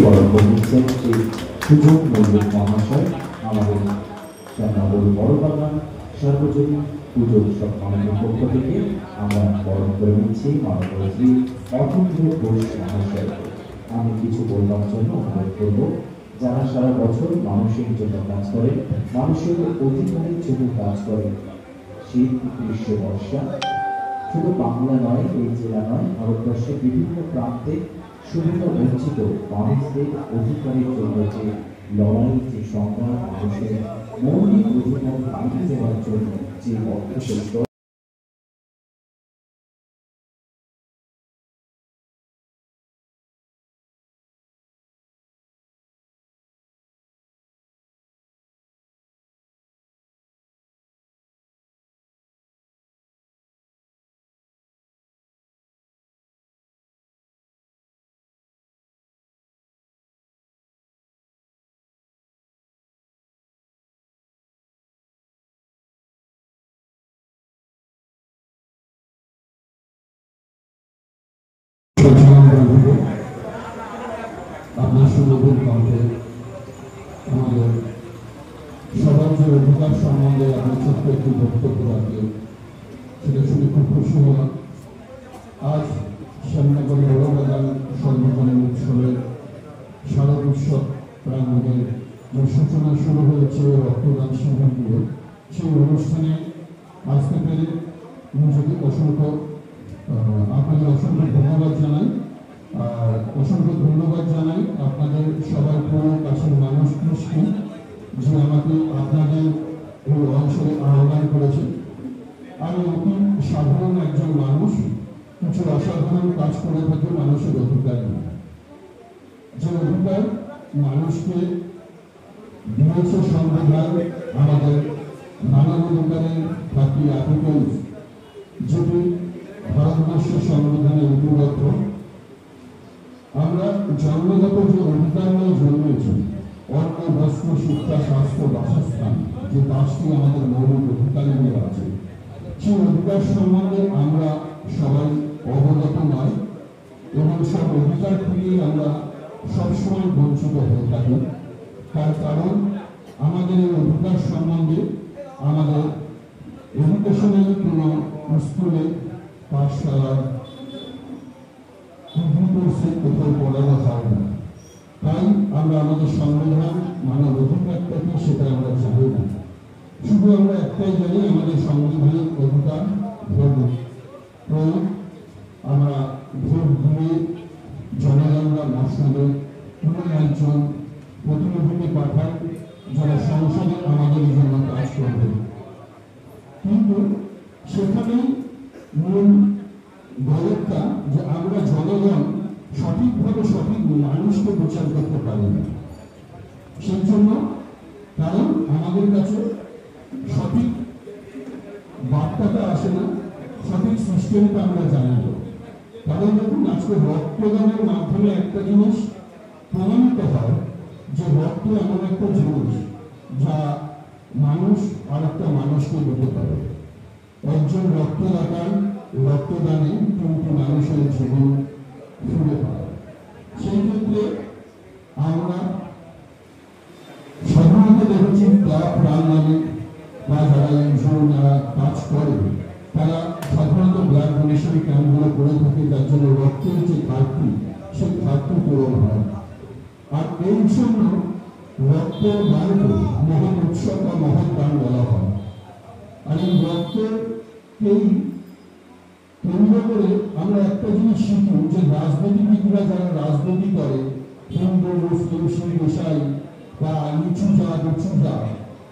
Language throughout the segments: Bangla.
বক্তব্য দিচ্ছেন শ্রী সুযোগ মল্লিক মহাশয় আমাদের শ্যামনগর বড়বাগান সার্বজনীন পুজো উৎসব কমিটির পক্ষ থেকে আমরা বরণ করে নিচ্ছি মাননীয় শ্রী অতীন্দ্র ঘোষ মহাশয়কে। আমি কিছু বলবার জন্য অনুরোধ করব, যারা সারা বছর মানুষের জন্য কাজ করে, মানুষের অধিকারের জন্য কাজ করে, শীত গ্রীষ্ম বর্ষা শুধু বাংলা নয়, এই জেলা নয়, ভারতবর্ষের বিভিন্ন প্রান্তে সুবিধা বঞ্চিত মানুষদের অধিকারের জন্য যে লড়াই, যে সংগ্রাম, মানুষের মৌলিক অধিকার বাড়িয়ে দেওয়ার জন্য যে বদ্ধপরিকর আপনার সুন্দর কণ্ঠে আমাদের সবার যে অধিকার সম্বন্ধে আপনি ছোট্ট একটি বক্তব্য রাখলেন, সেটা শুনে খুব খুশি হলাম। আজ শ্যামনগর বড়বাগান সর্বজনীন উৎসবের শারদ উৎসব প্রাঙ্গণের যে সূচনা শুরু হয়েছে রক্তদান শিবির দিয়ে, সেই অনুষ্ঠানে আসতে পেরে নিজেকে আপনাদের অসংখ্য ধন্যবাদ জানাই। আর অসংখ্য ধন্যবাদ জানাই আপনাদের সবার পুরো কাছের মানুষ কৃষ্ণ, যে আমাকে আপনাদের এই অঞ্চলে আহ্বান করেছে। আমি অতি সাধারণ একজন মানুষ, কিছু অসাধারণ কাজ করে থাকি মানুষের অধিকার নিয়ে। যে অধিকার মানুষকে দিয়েছে সংবিধান, আমাদের মানব অধিকারের 30 আর্টিকেলস, যেটি ভারতবর্ষের সংবিধানে লিপিবদ্ধ। আমরা জন্মগত যে অধিকার নিয়ে জন্মেছি, অন্ন বস্ত্র শিক্ষা স্বাস্থ্য বাসস্থান, যে 5টি আমাদের মৌলিক অধিকার নিয়ে আছে, সেই অধিকার সম্বন্ধে আমরা সবাই অবগত নয় এবং সব অধিকার থেকেই আমরা সবসময় বঞ্চিত হয়ে থাকি। তার কারণ আমাদের এই অধিকার সম্বন্ধে আমাদের এডুকেশনে কোনো স্কুলে, পাঠশালা, কোথাও পড়ানো হয় না। তাই আমরা আমাদের সংবিধান, মানব অধিকারটাকে সেটা আমরা জানি না। শুধু আমরা একটাই জানি, আমাদের সাংবিধানিক অধিকার ভোট প্রয়োগ। আমরা ভোট দিয়ে জনগণরা মসনদে কোনো একজন প্রতিনিধিকে পাঠায়, যারা সংসদে আমাদের জন্য কাজ করবে। কিন্তু সেখানেই মূল গলতটা, যে আমরা জনগণ সঠিকভাবে সঠিক মানুষকে প্রচার করতে পারি না। সেই জন্য কারণ আমাদের কাছে সঠিক বার্তাটা আসে না, সঠিক সিস্টেমটা আমরা জানি না। কারণ দেখুন, আজকে রক্তদানের মাধ্যমে একটা জিনিস প্রমাণিত হয়, যে রক্ত এমন একটা জিনিস যা মানুষ আর একটা মানুষকে দিতে পারে। একজন রক্তদাতার রক্তদানে 3টি মানুষের জীবন ফিরে পায়। সেই ক্ষেত্রে আমরা সাধারণত দেখেছি ক্লাব নামে বা যারা এনজিও যারা কাজ করে, তারা সাধারণত ব্লাড ডোনেশন ক্যাম্পগুলো করে থাকে, যার জন্য রক্তের যে ঘাটতি, সেই ঘাটতি পূরণ হয়। আর এই জন্য রক্তদানকে মহৎ উৎসব বা মহৎ দান বলা হয়। আর এই রক্তকেই কেন্দ্র করে আমরা একটা জিনিস শিখি, যে রাজনীতিবিদরা যারা রাজনীতি করে, হিন্দু, মুসলিম, শিখ, ইসাই বা নিচু জাত উঁচু জাত,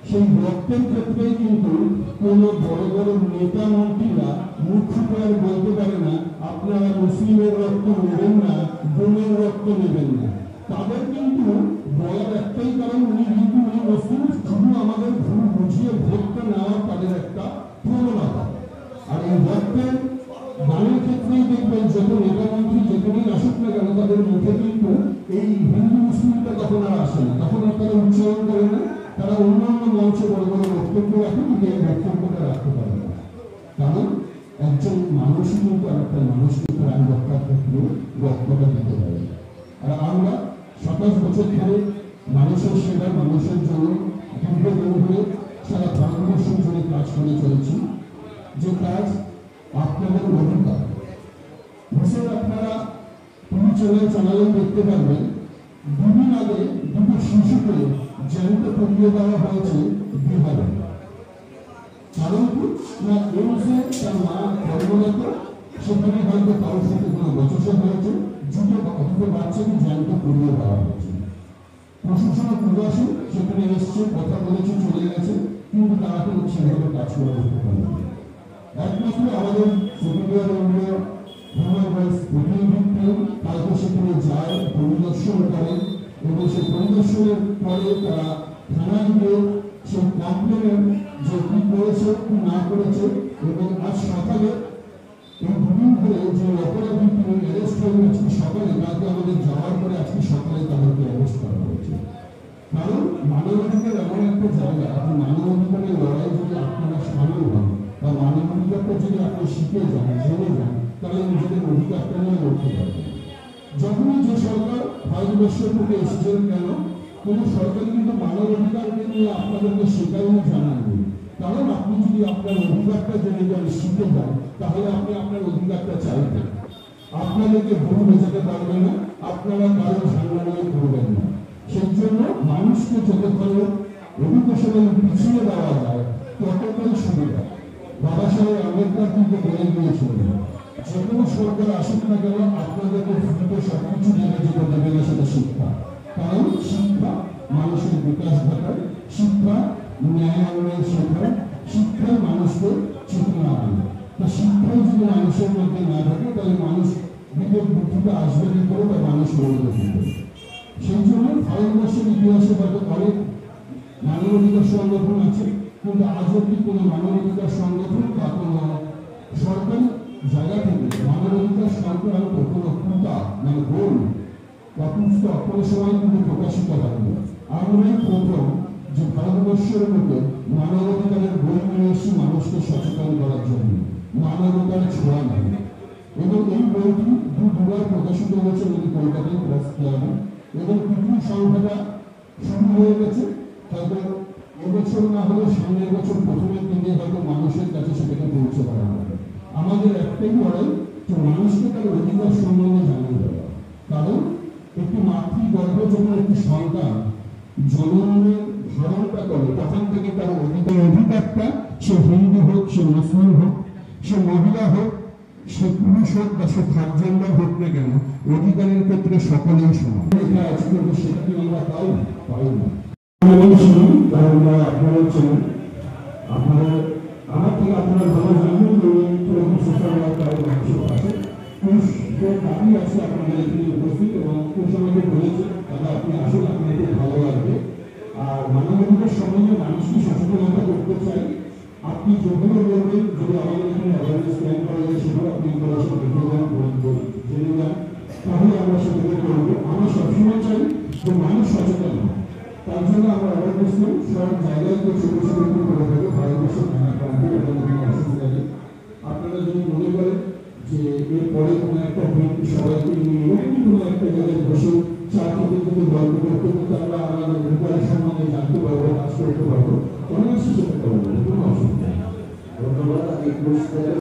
সেই রক্তের ক্ষেত্রে কিন্তু কোন বড় বড় নেতা মন্ত্রীরা মুখ ফুটে বলতে পারে না, আপনারা মুসলিমের রক্ত নেবেন না, বোনের রক্ত নেবেন না। তাদের কিন্তু বলার একটাই কারণ, উনি কিন্তু মুসলিম, শুধু আমাদের ভুল বুঝিয়ে ভোটটা নেওয়ার তাদের একটা প্রবণতা। আর এই রক্তের দানের ক্ষেত্রেই দেখবেন, যত নেতা মন্ত্রী যেখানেই আসুক না কেন, তাদের মুখে কিন্তু এই হিন্দু মুসলিমটা তখন আর আসে না, তখন আর তারা উচ্চারণ করে না। তারা অন্যান্য মঞ্চে বড় বড় বক্তব্য রাখে, কিন্তু এই বক্তব্যটা রাখতে পারে না। কারণ একজন মানুষই কিন্তু আর একটা মানুষকে প্রাণ রক্ষার ক্ষেত্রে রক্তটা দিতে পারে। আর আমরা বছর ধরে মানুষের সেবা, মানুষের জন্য দীর্ঘদিন ধরে সারা ভারতবর্ষ জুড়ে কাজ করে চলেছি। যে কাজ আপনাদের অধিকার। বিশেষ আপনারা টিভি চ্যানেলে দেখতে পারবেন, দুদিন আগে দুটো শিশুকে জ্যান্ত পুড়িয়ে দেওয়া হয়েছে বিহারে। কারণ কি না, এমসে তার মা কর্মরত, সেখানে হয়তো কারোর সাথে কোনো বচসা হয়েছে, দুটো বাচ্চাকে জ্যান্ত পুড়িয়ে দেওয়া হয়েছে। প্রশাসন প্রবাসী সেখানে এসছে, কথা বলেছে, চলে গেছে, কিন্তু তারা কোনো সেভাবে কাজ করে উঠতে পারেনি। একমাত্র আমাদের সুপ্রিমিয়ার ইন্ডিয়া হিউম্যান রাইটস প্রতিনিধি কালকে সেখানে যায়, পরিদর্শন করে, এবং সেই পরিদর্শনের পরে তারা থানায় গিয়ে সেই কমপ্লেনের যে কি করেছে কি না করেছে, এবং আজ সকালে এই দুদিন ধরে যে অপরাধী তিনি অ্যারেস্ট হয়ে আজকে সকালে, কালকে আমাদের যাওয়ার পরে আজকে সকালে তাদেরকে অ্যারেস্ট করা হয়েছে। কারণ মানবাধিকার এমন একটা জায়গা, আপনি মানবাধিকারের লড়াই যদি আপনারা সামিল হন বা মানবাধিকারটা যদি আপনি শিখে যান, জেনে যান, তাহলে নিজেদের অধিকারটা নিয়ে লড়তে পারবেন। যখনই যে সরকার ভারতবর্ষের থেকে এসেছেন কেন, কোনো সরকার কিন্তু মানবাধিকারকে নিয়ে আপনাদেরকে শেখায়নি, জানাননি। কারণ আপনি যদি আপনার অধিকারটা জেনে যান, শিখে যান, তাহলে আপনি আপনার অধিকারটা চাইবেন। আপনাদেরকে ভুল বোঝাতে পারবে না, আপনারা কারো ঝামেলা করবেন না। সেই জন্য মানুষকে যতক্ষণ এডুকেশনে পিছিয়ে দেওয়া যায় ততটাই সুবিধা। বাবা সাহেব আম্বেদকর কিন্তু বলে গিয়েছিলেন, যে কোনো সরকার আসুক না কেন আপনাদেরকে ফ্রিতে সবকিছু দেবে, যেটা দেবে না সেটা শিক্ষা। কারণ শিক্ষা মানুষের বিকাশ ঘটায়, শিক্ষা ন্যায় আইনের শেখায়, শিক্ষায় মানুষকে চেতনা আনে। তা শিক্ষায় যদি মানুষের মধ্যে না থাকে, তাহলে মানুষ বিবেক বুদ্ধিতে আসবে কি করে, বা মানুষ মরবে কি করে। সেই জন্য ভারতবর্ষের ইতিহাসে হয়তো অনেক মানবাধিকার সংগঠন আছে, কিন্তু আজ অব্দি কোনো মানবাধিকার সংগঠন বা কোনো সরকারি জায়গা থেকে মানবাধিকার সংক্রান্ত কোনো কৃতা মানে গোল বা পুস্তক কোনো সময় কিন্তু প্রকাশিত হয়নি। আমরাই প্রথম যে ভারতবর্ষের মধ্যে মানবাধিকারের বই নিয়ে এসেছি মানুষকে সচেতন করার জন্য, মানবাধিকারের ছোঁয়া নাই। এবং এই বইটি দুবার প্রকাশিত হয়েছে যদি কলকাতায় প্রেস ক্লাবে, এবং পৃথিবীর সংখ্যাটা শুরু হয়ে গেছে। হয়তো এবছর না হলে সামনের বছর প্রথমের দিকে হয়তো মানুষের কাছে সেটাকে পৌঁছে দেওয়া হবে। আমাদের একটাই লড়াই, যে মানুষকে তার অধিকার সম্বন্ধে জানিয়ে দেওয়া। কারণ একটি মাতৃগর্ভ যখন একটি সন্তান জন্মের ধারণটা করে, তখন থেকে তার অধিকারটা, সে হিন্দু হোক, সে মুসলিম হোক, সে মহিলা হোক, সে পুরুষ হোক বা সে থার্ড জেন্ডার হোক না কেন, অধিকারের ক্ষেত্রে সকলেই সমান। এটা আছে, কিন্তু সেটা কি আমরা পাই না। আপনারা চেনেন, আপনারা আমার থেকে আপনারা ভালো জানেন যে সোশ্যাল ওয়ার্কার আছে, দাবি আছে আপনাদের এখানে উপস্থিত, এবং আমাকে বলেছে দাদা আপনি আসুন, আপনাকে ভালো লাগবে। আর মানবাধিকার সম্বন্ধে মানুষকে সচেতনতা করতে চাই। আপনি যেগুলো বলবেন, যদি আমাদের এখানে অ্যাওয়ারনেস ক্যাম্প করা যায়, সেগুলো আপনি জেনে যান, তাহলে আমরা সেগুলো করবো। আমরা সবসময় চাই যে মানুষ সচেতন হয়, তার জন্য আমরা অ্যাওয়ারনেস নিই, সব জায়গায় কেউ ছোট ছোট করে থাকে ভারতবর্ষের নানা প্রান্তে, এবং অসুবিধা নেই। আপনারা যদি মনে করেন যে এরপরে কোনো একটা দিন সবাইকে নিয়ে কোনো একটা জায়গায় বসে চা খেতে খেতে গল্প করতে করতে আমরা আমাদের অধিকারের সম্বন্ধে জানতে পারবো, কাজ করতে পারবো, অনেক সেটা করবো, কোনো অসুবিধা নেই। ধন্যবাদ।